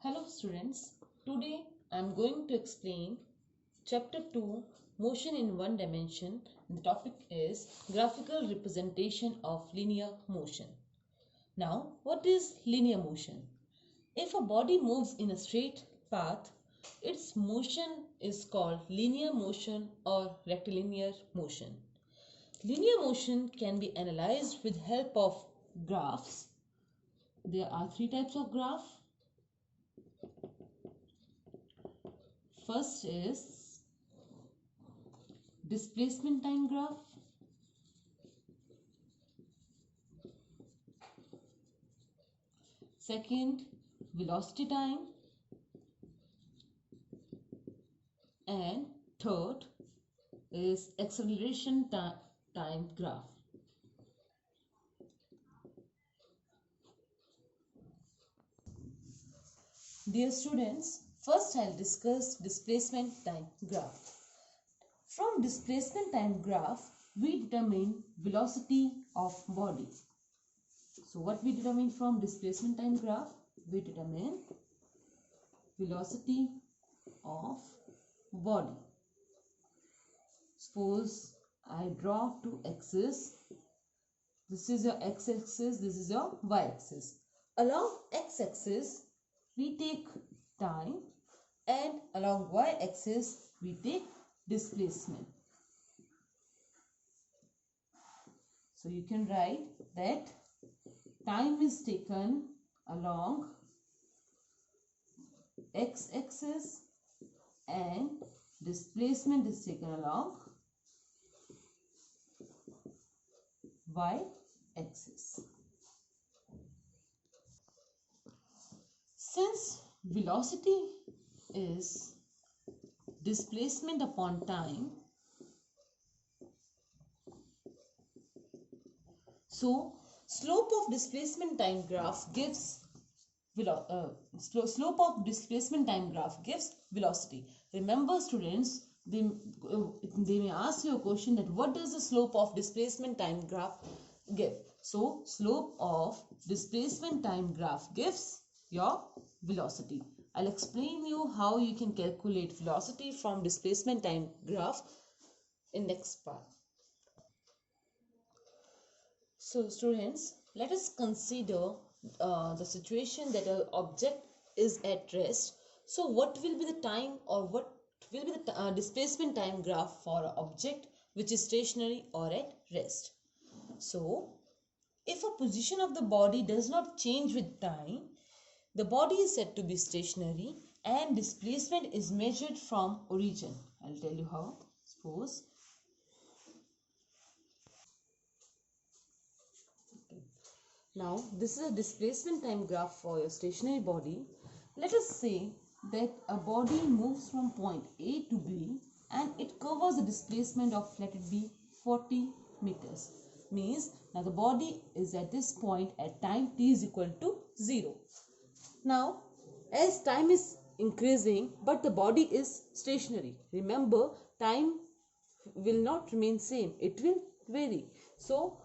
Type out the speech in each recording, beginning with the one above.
Hello students, today I am going to explain chapter 2 motion in one dimension. The topic is graphical representation of linear motion. Now what is linear motion? If a body moves in a straight path, its motion is called linear motion or rectilinear motion. Linear motion can be analyzed with help of graphs. There are three types of graph. First is displacement time graph. Second, velocity time. And third is acceleration time graph. Dear students, first I'll discuss displacement time graph. From displacement time graph, we determine velocity of body. So what we determine from displacement time graph? We determine velocity of body. Suppose I draw two axes. This is your x-axis, this is your y-axis. Along x-axis, we take time, and along y-axis, we take displacement. So you can write that time is taken along x-axis and displacement is taken along y-axis. Since velocity is displacement upon time, so slope of displacement time graph gives slope of displacement time graph gives velocity. Remember students, they may ask you a question that what does the slope of displacement time graph give? So slope of displacement time graph gives your velocity. I'll explain you how you can calculate velocity from displacement time graph in next part. So students, let us consider the situation that an object is at rest. So what will be the time, or what will be the displacement time graph for an object which is stationary or at rest? So if a position of the body does not change with time, the body is said to be stationary and displacement is measured from origin. I'll tell you how. Suppose now this is a displacement time graph for your stationary body. Let us say that a body moves from point A to B and it covers a displacement of, let it be, 40 meters. Means now the body is at this point at time t is equal to 0. Now as time is increasing but the body is stationary, remember time will not remain same, it will vary. So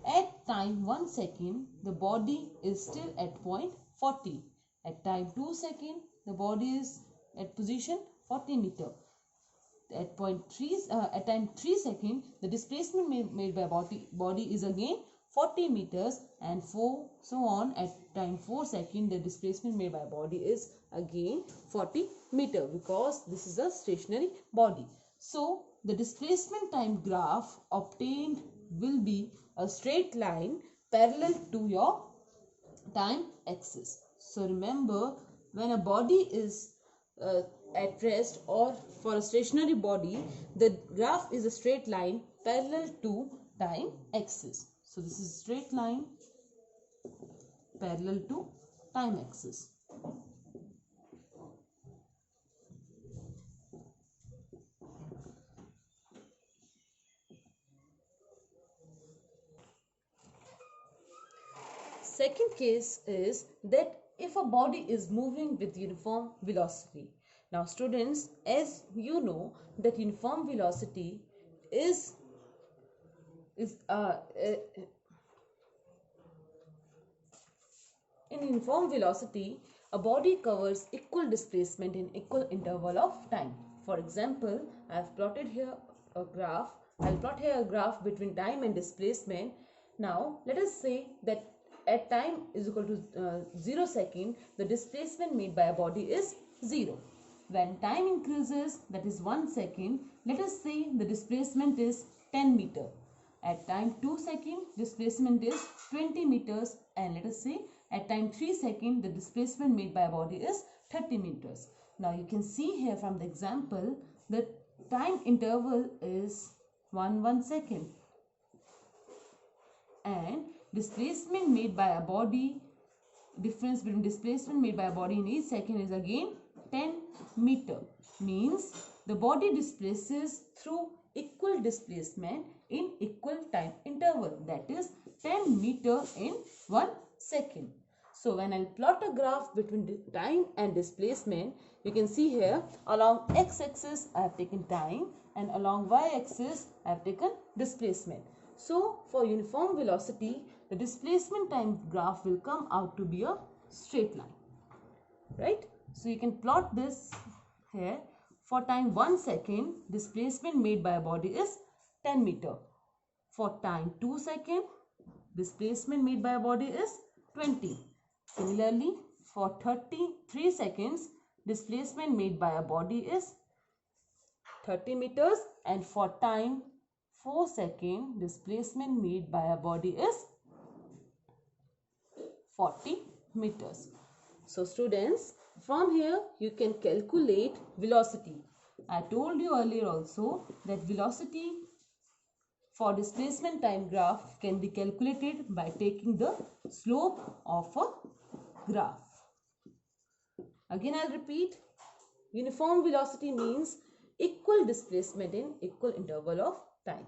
at time 1 second, the body is still at point 40. At time 2 second, the body is at position 40 meter. At at time 3 second, the displacement made by body is again 40 meters, and so on. At time 4 second, the displacement made by body is again 40 meter, because this is a stationary body. So the displacement time graph obtained will be a straight line parallel to your time axis. So remember, when a body is at rest, or for a stationary body, the graph is a straight line parallel to time axis. So this is a straight line parallel to time axis. Second case is that if a body is moving with uniform velocity. Now students, as you know that uniform velocity is in uniform velocity, a body covers equal displacement in equal interval of time. For example, I have plotted here a graph. I'll plot here a graph between time and displacement. Now, let us say that at time is equal to 0 second, the displacement made by a body is 0. When time increases, that is 1 second, let us say the displacement is 10 meter. At time 2 second, displacement is 20 meters, and let us say at time 3 second, the displacement made by a body is 30 meters. Now you can see here from the example that time interval is 1 second, and displacement made by a body, difference between displacement made by a body in each second is again 10 meter. Means the body displaces through equal displacement in equal time interval, that is 10 meter in 1 second. So when I'll plot a graph between time and displacement, you can see here along x-axis I have taken time and along y-axis I have taken displacement. So for uniform velocity, the displacement time graph will come out to be a straight line, right? So you can plot this here. For time 1 second, displacement made by a body is 10 meter. For time 2 second, displacement made by a body is 20. Similarly, for 33 seconds, displacement made by a body is 30 meters, and for time 4 second, displacement made by a body is 40 meters. So students, from here you can calculate velocity. I told you earlier also that velocity for displacement time graph can be calculated by taking the slope of a graph. Again I'll repeat, uniform velocity means equal displacement in equal interval of time.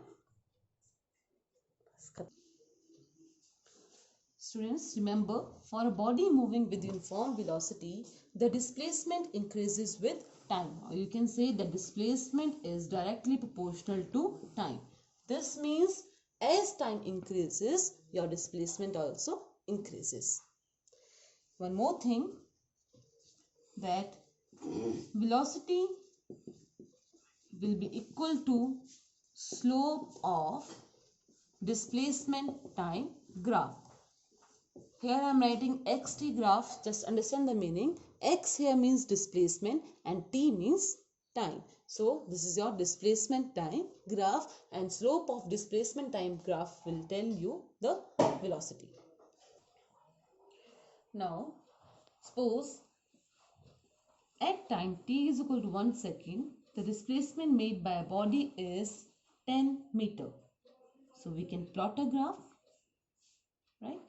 Students, remember, for a body moving with uniform velocity, the displacement increases with time. Or you can say the displacement is directly proportional to time. This means as time increases, your displacement also increases. One more thing, that velocity will be equal to slope of displacement time graph. Here I am writing xt graph. Just understand the meaning. X here means displacement and t means time. So this is your displacement time graph, and slope of displacement time graph will tell you the velocity. Now suppose at time t is equal to 1 second, the displacement made by a body is 10 meter. So we can plot a graph, right?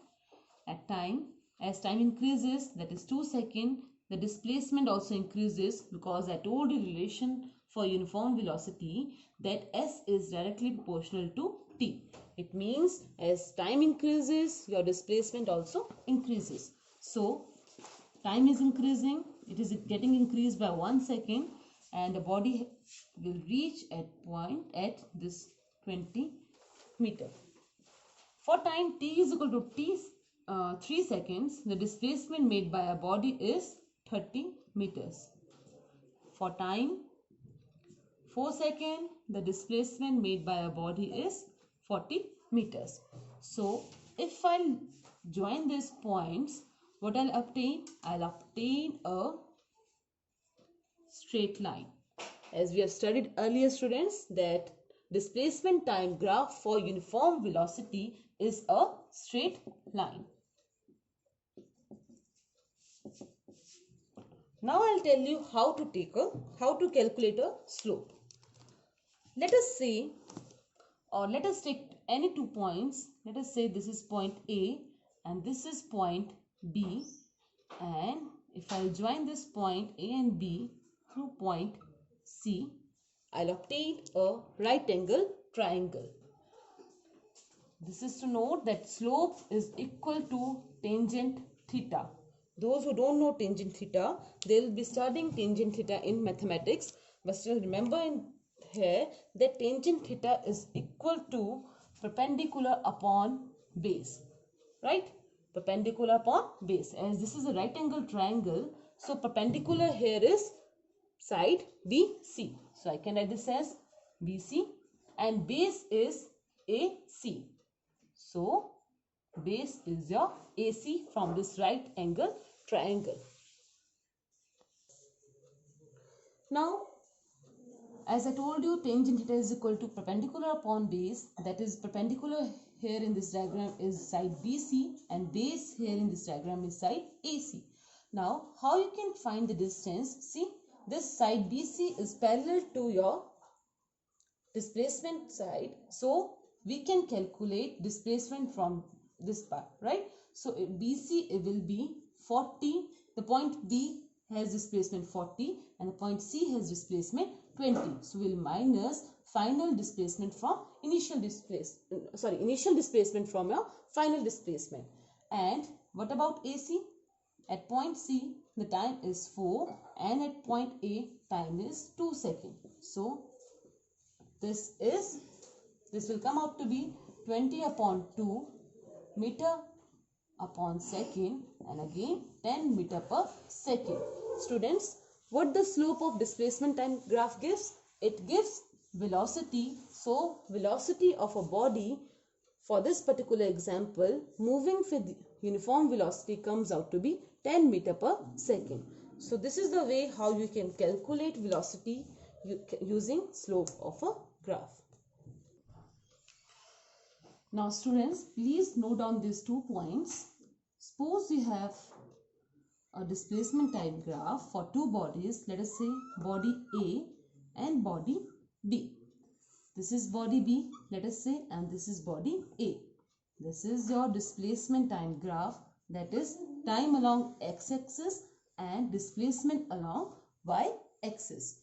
At time, as time increases, that is 2 seconds, the displacement also increases, because I told you relation for uniform velocity that s is directly proportional to t. It means as time increases, your displacement also increases. So time is increasing, it is getting increased by 1 second, and the body will reach at point at this 20 meter. For time t is equal to 3 seconds, the displacement made by a body is 30 meters. For time 4 seconds, the displacement made by a body is 40 meters. So if I join these points, what I'll obtain? I'll obtain a straight line. As we have studied earlier, students, that displacement time graph for uniform velocity is a straight line. Now I'll tell you how to calculate a slope. Let us say, or let us take any 2 points. Let us say this is point A and this is point B, and if I join this point A and B through point C, I'll obtain a right angle triangle. This is to note that slope is equal to tangent theta. Those who don't know tangent theta, they will be studying tangent theta in mathematics. But still remember in here that tangent theta is equal to perpendicular upon base. Right? perpendicular upon base. As this is a right angle triangle, so perpendicular here is side BC. So I can write this as BC and base is AC. So base is your AC from this right angle triangle. Now, as I told you, tangent theta is equal to perpendicular upon base. That is, perpendicular here in this diagram is side BC and base here in this diagram is side AC. Now, how you can find the distance? See, this side BC is parallel to your displacement side. So, we can calculate displacement from this part, right? So, BC it will be 40. The point B has displacement 40 and the point C has displacement 20. So, we'll minus final displacement from initial displacement from your final displacement. And what about AC? At point C, the time is 4 and at point A, time is 2 seconds. So, this will come out to be 20 upon 2 meter upon second and again 10 meter per second. Students, what the slope of displacement time graph gives? It gives velocity. So, velocity of a body for this particular example moving with uniform velocity comes out to be 10 meter per second. So, this is the way how you can calculate velocity using slope of a graph. Now students, please note down these 2 points. Suppose you have a displacement time graph for 2 bodies. Let us say body A and body B. This is body B, let us say, and this is body A. This is your displacement time graph, that is time along x-axis and displacement along y-axis.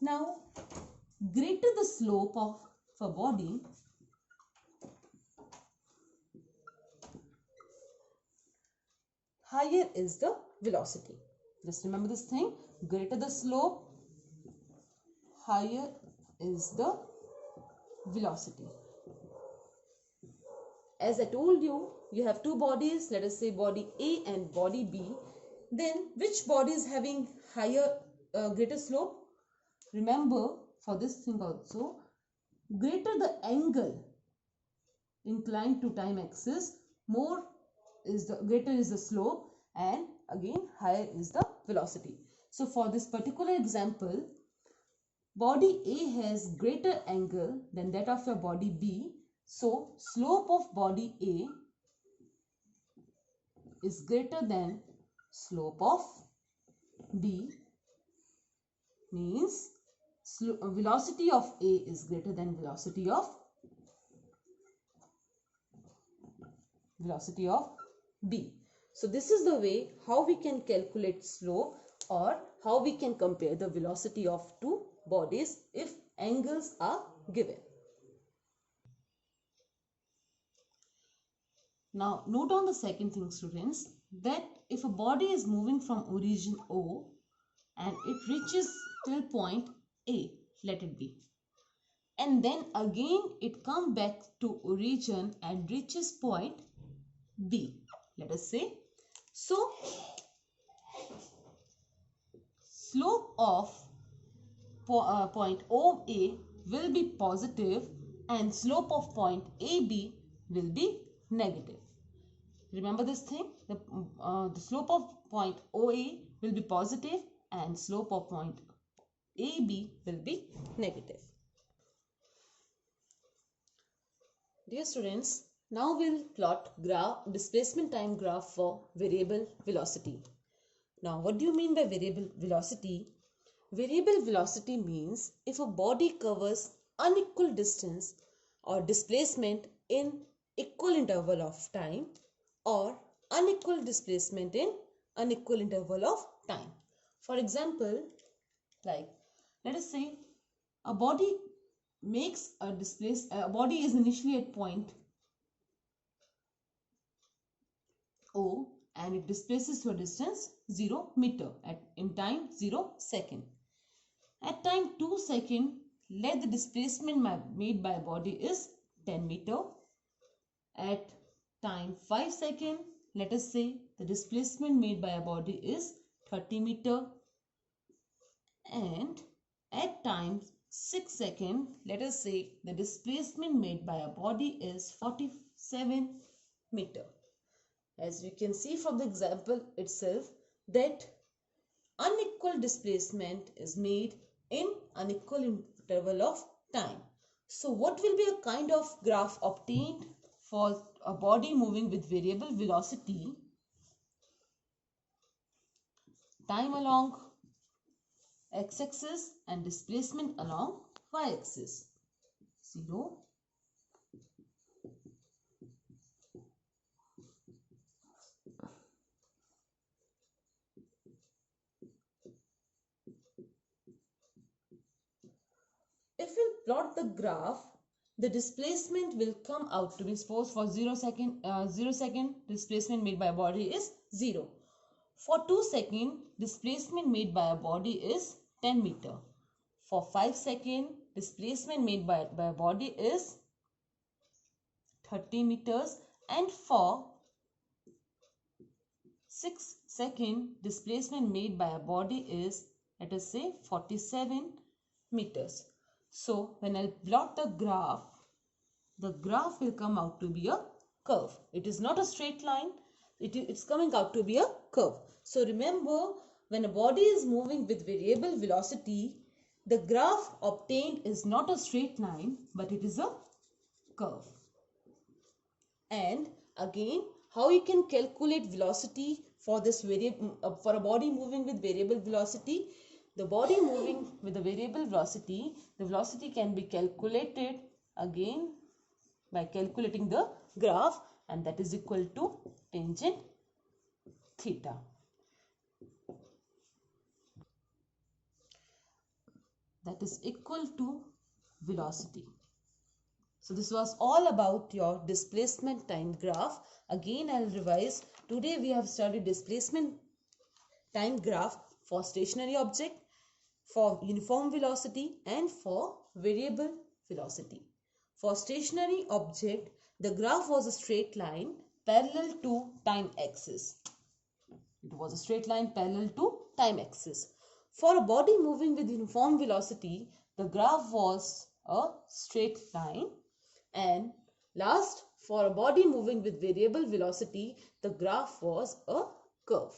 Now, greater the slope of a body, higher is the velocity. Just remember this thing, greater the slope, higher is the velocity. As I told you, you have 2 bodies, let us say body A and body B. Then which body is having higher, greater slope? Remember, for this thing also, greater the angle inclined to time axis, greater is the slope, and again higher is the velocity. So for this particular example, body A has greater angle than that of your body B. So slope of body A is greater than slope of B, means velocity of A is greater than velocity of B. So this is the way how we can calculate slope or how we can compare the velocity of 2 bodies if angles are given. Now note on the second thing, students, that if a body is moving from origin O and it reaches till point A, let it be, and then again it comes back to origin and reaches point B, let us say. So slope of point OA will be positive and slope of point AB will be negative. Remember this thing, the slope of point OA will be positive and slope of point AB will be negative. Dear students, now we'll plot displacement time graph for variable velocity. Now what do you mean by variable velocity? Variable velocity means if a body covers unequal distance or displacement in equal interval of time or unequal displacement in unequal interval of time. For example, like let us say a body is initially at point O and it displaces to a distance 0 meter in time 0 second. At time 2 second, let the displacement made by body is 10 meter. At time 5 second, let us say the displacement made by a body is 30 meter, and at time 6 seconds, let us say the displacement made by a body is 47 meter. As we can see from the example itself that unequal displacement is made in unequal interval of time. So what will be a kind of graph obtained for a body moving with variable velocity? Time along x-axis and displacement along y-axis. 0, if we plot the graph, the displacement will come out to be, suppose for 0 second displacement made by a body is 0. For 2 second displacement made by a body is 10 meter. For 5 second displacement made by a body is 30 meters, and for 6 second displacement made by a body is, let us say, 47 meters. So when I plot the graph will come out to be a curve. It is not a straight line. It's coming out to be a curve. So remember, when a body is moving with variable velocity, the graph obtained is not a straight line, but it is a curve. And again, how you can calculate velocity for this for a body moving with variable velocity? The body moving with a variable velocity, the velocity can be calculated again by calculating the graph, and that is equal to tangent theta. That is equal to velocity. So this was all about your displacement time graph. Again, I'll revise. Today we have studied displacement time graph for stationary object, for uniform velocity, and for variable velocity. For stationary object, the graph was a straight line parallel to time axis. It was a straight line parallel to time axis. For a body moving with uniform velocity, the graph was a straight line. And last, for a body moving with variable velocity, the graph was a curve.